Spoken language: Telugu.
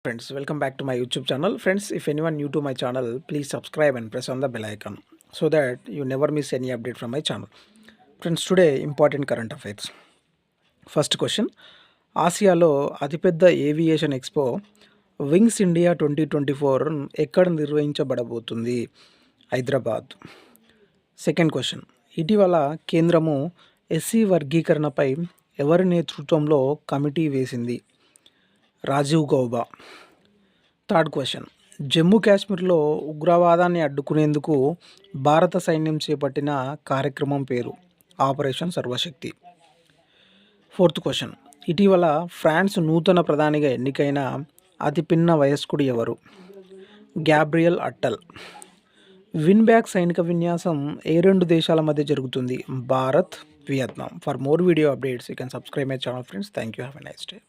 Friends, welcome back to my YouTube channel. Friends, if anyone new to my channel, please subscribe and press on the bell icon so that you never miss any update from my channel. Friends, today important current affairs. First question, ఆసియాలో అతిపెద్ద ఏవియేషన్ ఎక్స్పో వింగ్స్ ఇండియా 2024 ఎక్కడ నిర్వహించబడబోతుంది? హైదరాబాద్. సెకండ్ క్వశ్చన్, ఇటీవల కేంద్రము ఎస్సీ వర్గీకరణపై ఎవరి నేతృత్వంలో కమిటీ వేసింది? రాజీవ్ గౌబా. థర్డ్ క్వశ్చన్, జమ్మూ కాశ్మీర్లో ఉగ్రవాదాన్ని అడ్డుకునేందుకు భారత సైన్యం చేపట్టిన కార్యక్రమం పేరు ఆపరేషన్ సర్వశక్తి. ఫోర్త్ క్వశ్చన్, ఇటీవల ఫ్రాన్స్ నూతన ప్రధానిగా ఎన్నికైన అతి పిన్న వయస్కుడు ఎవరు? గ్యాబ్రియల్ అట్టల్. విన్ బ్యాక్ సైనిక విన్యాసం ఏ రెండు దేశాల మధ్య జరుగుతుంది? Bharat, Vietnam. For more video updates you can subscribe my channel friends. Thank you. Have a nice day.